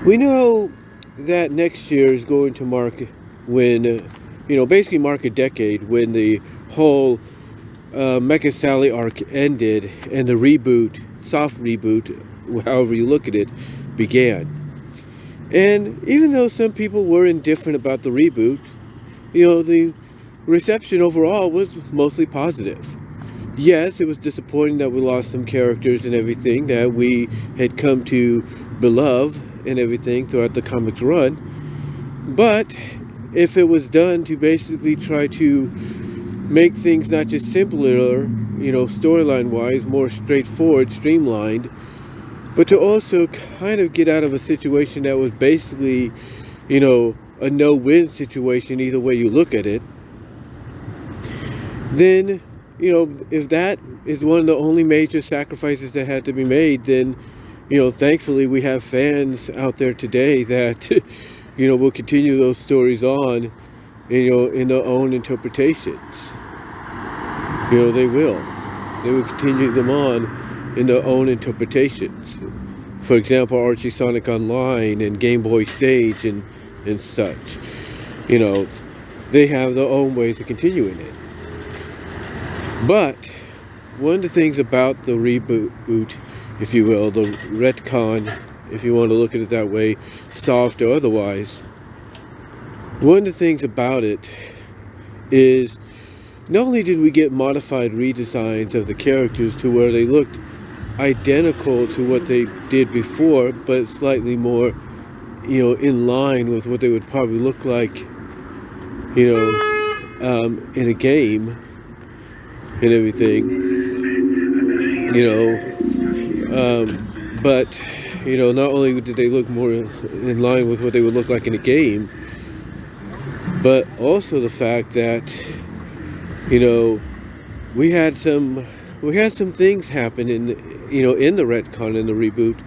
We know that next year is going to mark when, basically mark a decade when the whole Mecha Sally arc ended and the reboot, soft reboot, however you look at it, began. And even though some people were indifferent about the reboot, the reception overall was mostly positive. Yes, it was disappointing that we lost some characters and everything that we had come to beloved and everything throughout the comics run. But if it was done to basically try to make things not just simpler, storyline wise, more straightforward, streamlined, but to also kind of get out of a situation that was basically, a no-win situation either way you look at it, then, if that is one of the only major sacrifices that had to be made, then, thankfully we have fans out there today that, will continue those stories on, in their own interpretations. They will. They will continue them on in their own interpretations. For example, Archie Sonic Online and Game Boy Sage and such. They have their own ways of continuing it. But one of the things about the reboot, if you will, the retcon, if you want to look at it that way, soft or otherwise, one of the things about it is not only did we get modified redesigns of the characters to where they looked identical to what they did before, but slightly more, in line with what they would probably look like, in a game and everything, but, not only did they look more in line with what they would look like in a game, but also the fact that, we had some things happen in the retcon and the reboot,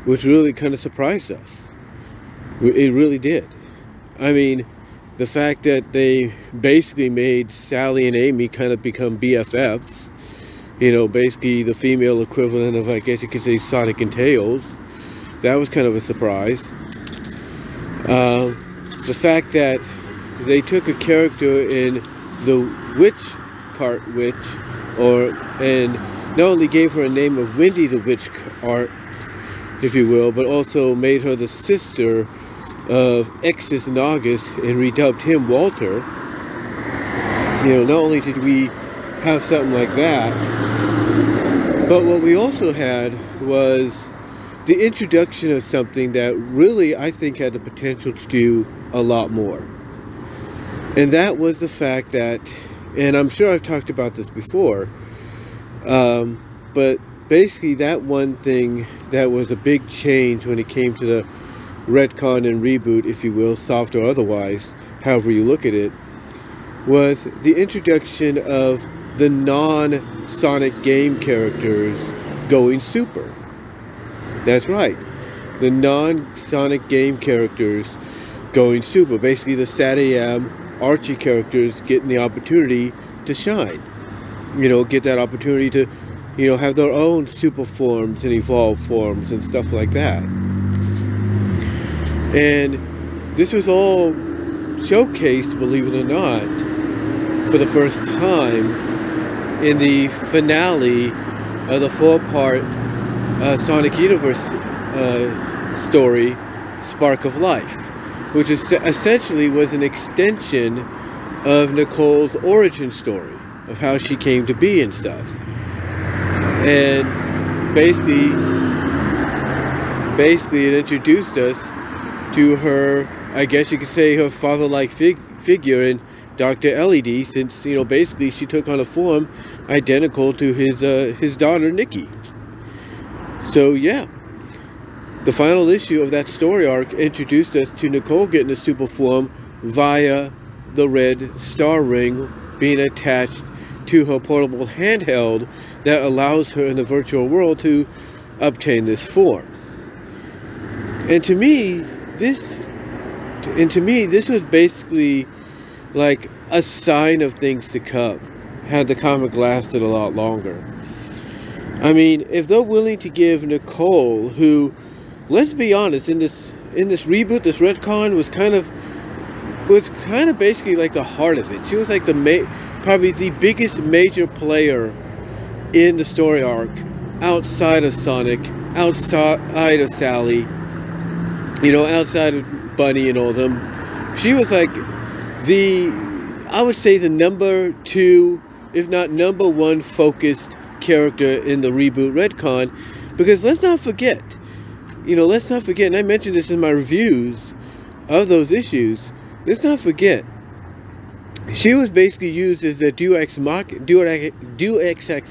which really kind of surprised us. It really did. I mean, the fact that they basically made Sally and Amy kind of become BFFs, basically the female equivalent of, I guess you could say, Sonic and Tails. That was kind of a surprise. The fact that they took a character in the Cart Witch, and not only gave her a name of Wendy the Witch Cart, if you will, but also made her the sister of Exus Nagus and redubbed him Walter. Not only did we have something like that, but what we also had was the introduction of something that really, I think, had the potential to do a lot more. And that was the fact that, and I'm sure I've talked about this before, but basically that one thing that was a big change when it came to the retcon and reboot, if you will, soft or otherwise, however you look at it, was the introduction of the non-Sonic game characters going super. That's right. The non-Sonic game characters going super. Basically the SatAM Archie characters getting the opportunity to shine. Get that opportunity to, have their own super forms and evolved forms and stuff like that. And this was all showcased, believe it or not, for the first time in the finale of the 4-part Sonic Universe story, Spark of Life, which is essentially was an extension of Nicole's origin story, of how she came to be and stuff. And basically it introduced us to her, I guess you could say, her father-like figure in Dr. LED, since, basically she took on a form identical to his daughter, Nikki. So, yeah. The final issue of that story arc introduced us to Nicole getting a super form via the red star ring being attached to her portable handheld that allows her in the virtual world to obtain this form. And to me, this was basically like a sign of things to come, had the comic lasted a lot longer. I mean, if they're willing to give Nicole, who, let's be honest, in this in this reboot, this retcon was kind of basically like the heart of it. She was like probably the biggest major player in the story arc, outside of Sonic, outside of Sally, outside of Bunny and all them. She was like I would say the number 2, if not number 1 focused character in the reboot retcon, because let's not forget, and I mentioned this in my reviews of those issues, let's not forget, she was basically used as the Deus Ex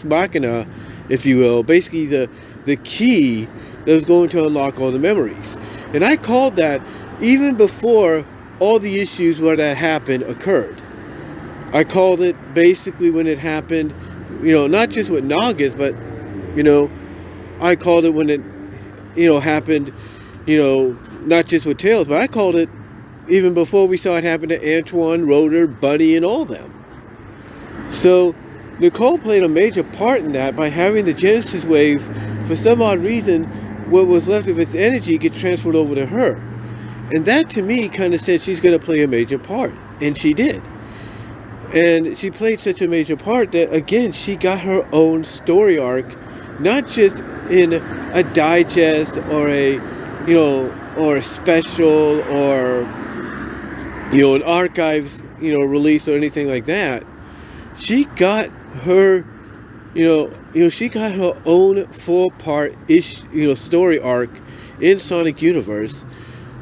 Machina, if you will, basically the key that was going to unlock all the memories. And I called that even before all the issues where that happened occurred. I called it basically when it happened, not just with Nagas, but, I called it when it, happened, not just with Tails, but I called it even before we saw it happen to Antoine, Rotor, Bunny, and all them. So Nicole played a major part in that by having the Genesis wave, for some odd reason, what was left of its energy get transferred over to her. And that to me kind of said she's going to play a major part. And she did. And she played such a major part that, again, she got her own story arc, not just in a digest or or a special or, an archives, release or anything like that. She got her, she got her own 4-part story arc in Sonic Universe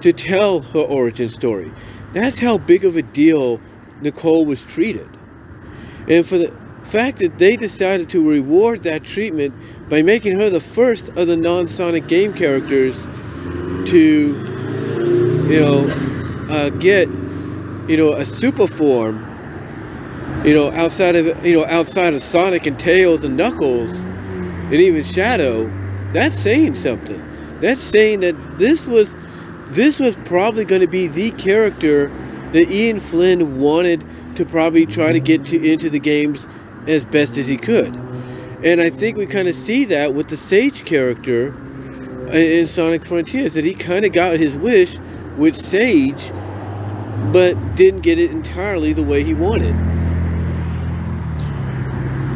to tell her origin story. That's how big of a deal Nicole was treated. And for the fact that they decided to reward that treatment by making her the first of the non-Sonic game characters to, get, a super form, outside of Sonic and Tails and Knuckles and even Shadow, that's saying something. That's saying that this was probably going to be the character that Ian Flynn wanted to probably try to get into the games as best as he could. And I think we kind of see that with the Sage character in Sonic Frontiers, that he kind of got his wish with Sage, but didn't get it entirely the way he wanted.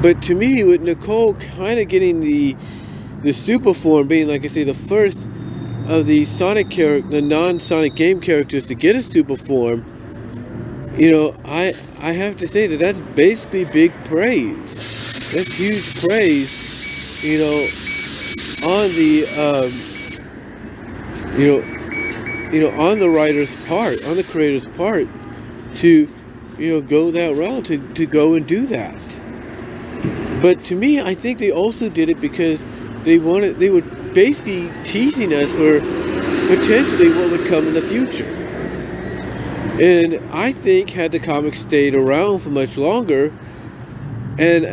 But to me, with Nicole kind of getting the super form, being, like I say, the first of the the non-Sonic game characters to get a super form, I have to say that that's basically big praise. That's huge praise, on the on the writer's part, on the creator's part, to go that route, to go and do that. But to me, I think they also did it because they were basically teasing us for potentially what would come in the future. And I think had the comics stayed around for much longer, and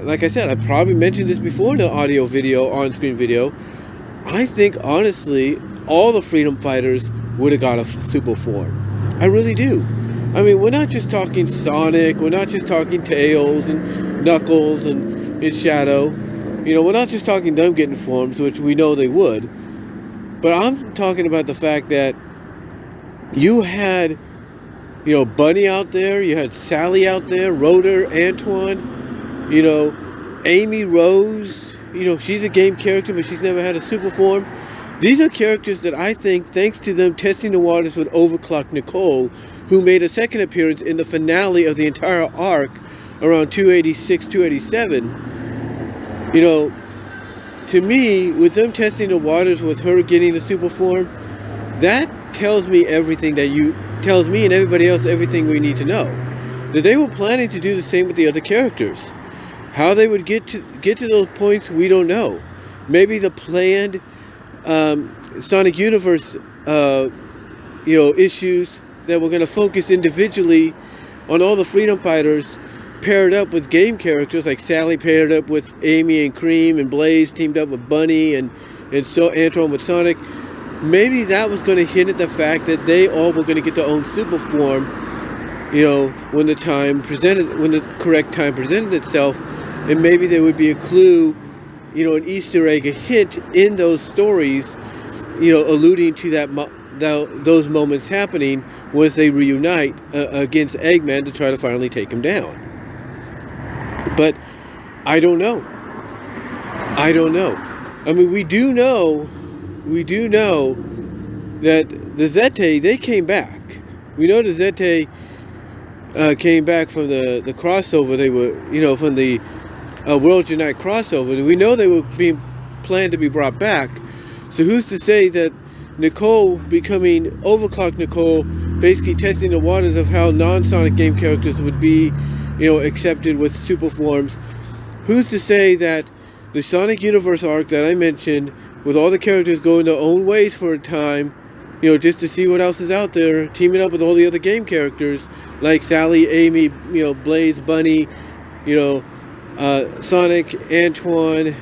like I said, I probably mentioned this before in the audio video, on-screen video, I think honestly all the Freedom Fighters would have got a super form. I really do. I mean, we're not just talking Sonic, we're not just talking Tails and Knuckles and Shadow. We're not just talking them getting forms, which we know they would. But I'm talking about the fact that you had, Bunny out there, you had Sally out there, Rotor, Antoine, Amy Rose, she's a game character, but she's never had a super form. These are characters that I think, thanks to them testing the waters with Overclocked Nicole, who made a second appearance in the finale of the entire arc around 286, 287, to me, with them testing the waters with her getting a super form, that tells me everything tells me and everybody else everything we need to know. That they were planning to do the same with the other characters. How they would get to those points, we don't know. Maybe the planned Sonic Universe, issues that we're going to focus individually on all the Freedom Fighters, paired up with game characters like Sally paired up with Amy and Cream, and Blaze teamed up with Bunny, and so Antoine with Sonic. Maybe that was going to hint at the fact that they all were going to get their own super form, when the correct time presented itself, and maybe there would be a clue, an Easter egg, a hint in those stories, alluding to that those moments happening once they reunite against Eggman to try to finally take him down. But I don't know. I mean, we do know that the Zete, they came back. We know the Zete came back from the crossover. They were, from the World Unite crossover. And we know they were being planned to be brought back. So who's to say that Nicole becoming Overclocked Nicole, basically testing the waters of how non-Sonic game characters would be, accepted with super forms. Who's to say that the Sonic Universe arc that I mentioned, with all the characters going their own ways for a time, just to see what else is out there, teaming up with all the other game characters, like Sally, Amy, Blaze, Bunny, Sonic, Antoine,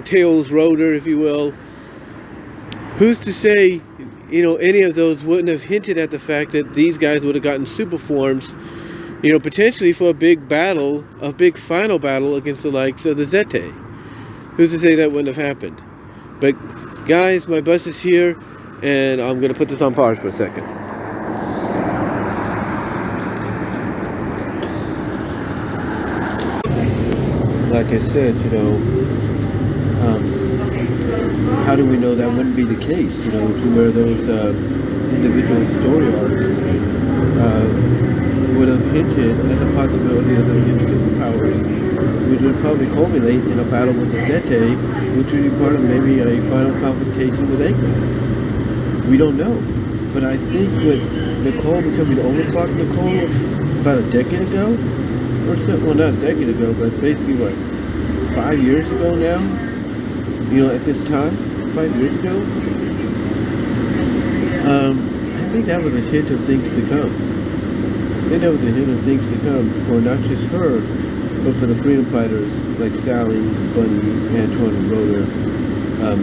Tails, Rotor, if you will. Who's to say, any of those wouldn't have hinted at the fact that these guys would have gotten super forms, potentially for a big battle, a big final battle against the likes of the Zete. Who's to say that wouldn't have happened? But guys, my bus is here, and I'm going to put this on pause for a second. Like I said, how do we know that wouldn't be the case? To where those individual story arcs would have hinted at the possibility of them getting superpowers, which would probably culminate in a battle with the Zete, which would be part of maybe a final confrontation with Acorn. We don't know. But I think with Nicole becoming Overclocked Nicole about a decade ago, or so, well, not a decade ago, but basically 5 years ago now, at this time, 5 years ago, I think that was a hint of things to come. I think that was a hint of things to come for not just her, but for the freedom fighters like Sally, Bunny, Antoine, and Rotor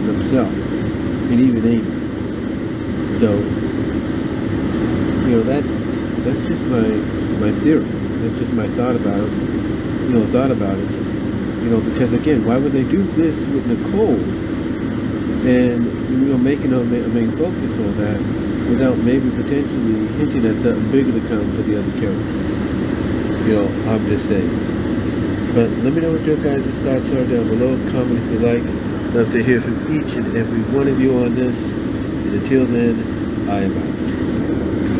themselves, and even Amy. So, that's just my theory. That's just my thought about it. Because again, why would they do this with Nicole and making her a main focus on that without maybe potentially hinting at something bigger to come for the other characters? I'm just saying. But let me know what your guys' thoughts are down below. Comment if you like. Love to hear from each and every one of you on this. And until then, I am out.